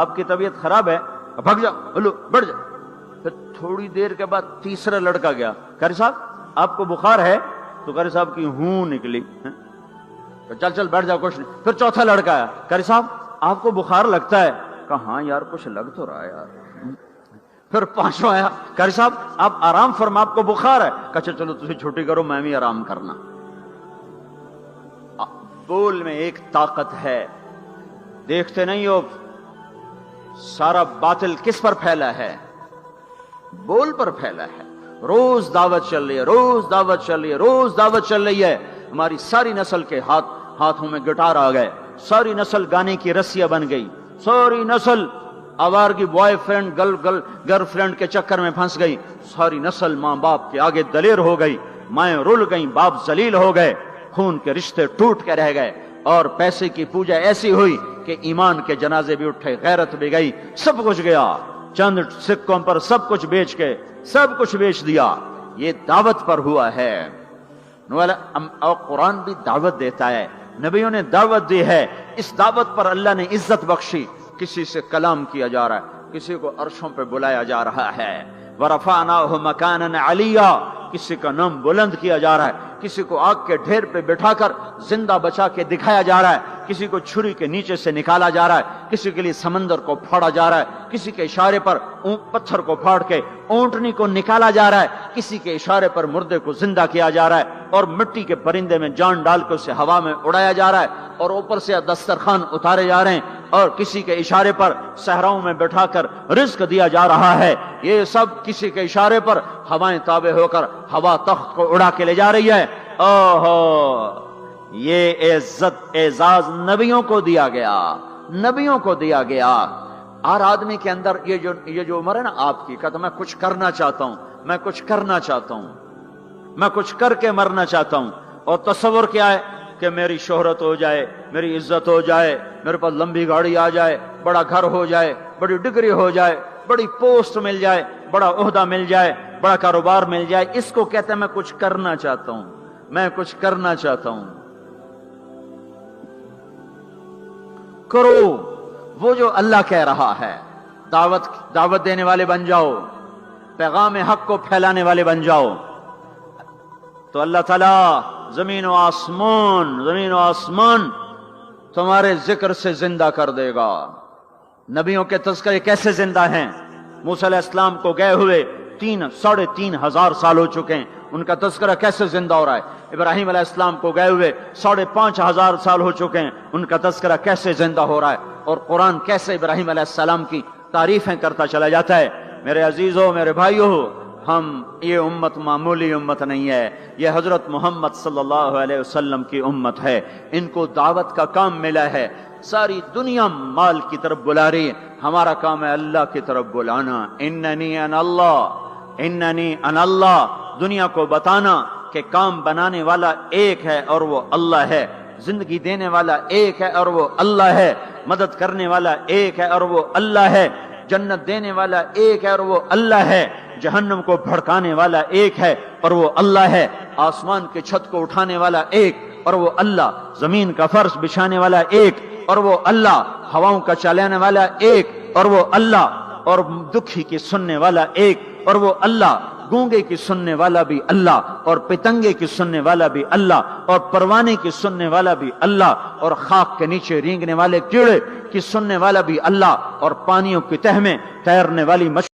آپ کی طبیعت خراب ہے؟ بھگ جا، الو بیٹھ جا۔ پھر تھوڑی دیر کے بعد تیسرا لڑکا گیا، قاری صاحب آپ کو بخار ہے؟ تو قاری صاحب کی ہوں نکلی، چل چل بیٹھ جا، کچھ نہیں۔ پھر چوتھا لڑکا آیا، قاری صاحب آپ کو بخار لگتا ہے؟ کہا ہاں یار کچھ لگ تو رہا ہے یار۔ پھر پانچواں آیا، قاری صاحب آپ آرام فرما، آپ کو بخار ہے؟ کہا چلو تجھے چھٹی کرو، میں بھی آرام کرنا۔ بول میں ایک طاقت ہے، دیکھتے نہیں ہو سارا باطل کس پر پھیلا ہے؟ بول پر پھیلا ہے۔ روز دعوت چل رہی ہے، روز دعوت چل رہی ہے، روز دعوت چل رہی ہے۔ ہماری ساری نسل کے ہاتھوں میں گٹار آ گئے، ساری نسل گانے کی رسیاں بن گئی، ساری نسل آوارگی بوائے فرینڈ گرل فرینڈ کے چکر میں پھنس گئی، ساری نسل ماں باپ کے آگے دلیر ہو گئی، مائیں رل گئیں، باپ ذلیل ہو گئے، خون کے رشتے ٹوٹ کے رہ گئے، اور پیسے کی پوجا ایسی ہوئی کہ ایمان کے جنازے بھی اٹھے، غیرت بھی گئی، سب کچھ گیا، چند سکوں پر سب کچھ بیچ کے سب کچھ بیچ دیا۔ یہ دعوت پر ہوا ہے۔ اور قرآن بھی دعوت دیتا ہے، نبیوں نے دعوت دی ہے، اس دعوت پر اللہ نے عزت بخشی۔ کسی سے کلام کیا جا رہا ہے، کسی کو عرشوں پہ بلایا جا رہا ہے، وَرَفَعْنَاهُ مَكَانًا عَلِيًّا، کسی کا نام بلند کیا جا رہا ہے، کسی کو آگ کے ڈھیر پہ بٹھا کر زندہ بچا کے دکھایا جا رہا ہے، کسی کو چھری کے نیچے سے نکالا جا رہا ہے، کسی کے لیے سمندر کو پھاڑا جا رہا ہے، کسی کے اشارے پر پتھر کو پھاڑ کے اونٹنی کو نکالا جا رہا ہے، کسی کے اشارے پر مردے کو زندہ کیا جا رہا ہے، اور مٹی کے پرندے میں جان ڈال کے اسے ہوا میں اڑایا جا رہا ہے، اور اوپر سے دسترخوان اتارے جا رہے ہیں، اور کسی کے اشارے پر صحراؤں میں بٹھا کر رزق دیا جا رہا ہے۔ یہ سب کسی کے اشارے پر ہوائیں تابع ہو کر ہوا تخت کو اڑا کے لے جا رہی ہے۔ اوہو، یہ عزت اعزاز نبیوں کو دیا گیا، نبیوں کو دیا گیا۔ ہر آدمی کے اندر یہ جو عمر ہے نا آپ کی، کہتا میں کچھ کرنا چاہتا ہوں، میں کچھ کرنا چاہتا ہوں، میں کچھ کر کے مرنا چاہتا ہوں۔ اور تصور کیا ہے کہ میری شہرت ہو جائے، میری عزت ہو جائے، میرے پاس لمبی گاڑی آ جائے، بڑا گھر ہو جائے، بڑی ڈگری ہو جائے، بڑی پوسٹ مل جائے، بڑا عہدہ مل جائے، بڑا کاروبار مل جائے، اس کو کہتے ہیں میں کچھ کرنا چاہتا ہوں، میں کچھ کرنا چاہتا ہوں۔ کرو وہ جو اللہ کہہ رہا ہے، دعوت دینے والے بن جاؤ، پیغام حق کو پھیلانے والے بن جاؤ، تو اللہ تعالیٰ زمین و آسمان تمہارے ذکر سے زندہ کر دے گا۔ نبیوں کے تذکرے کیسے زندہ ہیں؟ موسیٰ علیہ السلام کو گئے ہوئے 3,500 سال ہو چکے ہیں، ان کا تذکرہ کیسے زندہ ہو رہا ہے؟ ابراہیم علیہ السلام کو گئے ہوئے 5,500 سال ہو چکے ہیں، ان کا تذکرہ کیسے زندہ ہو رہا ہے؟ اور قرآن کیسے ابراہیم علیہ السلام کی تعریفیں کرتا چلا جاتا ہے۔ میرے عزیزوں، میرے بھائیوں، یہ امت معمولی امت نہیں ہے، یہ حضرت محمد صلی اللہ علیہ وسلم کی امت ہے۔ ان کو دعوت کا کام ملا ہے، ساری دنیا مال کی طرف بلا رہی ہے، ہمارا کام ہے اللہ کی طرف بلانا۔ اننی انا اللہ، اننی انا اللہ، دنیا کو بتانا کہ کام بنانے والا ایک ہے اور وہ اللہ ہے، زندگی دینے والا ایک ہے اور وہ اللہ ہے، مدد کرنے والا ایک ہے اور وہ اللہ ہے، جنت دینے والا ایک ہے اور وہ اللہ ہے، جہنم کو بھڑکانے والا ایک ہے اور وہ اللہ ہے، آسمان کے چھت کو اٹھانے والا ایک اور وہ اللہ، زمین کا فرش بچھانے والا ایک اور وہ اللہ، ہواؤں کا چلانے والا ایک اور وہ اللہ، اور دکھی کی سننے والا ایک اور وہ اللہ، گونگے کی سننے والا بھی اللہ، اور پتنگے کی سننے والا بھی اللہ، اور پروانے کی سننے والا بھی اللہ، اور خاک کے نیچے رینگنے والے کیڑے کی سننے والا بھی اللہ، اور پانیوں کی تہ میں تیرنے والی مچھلی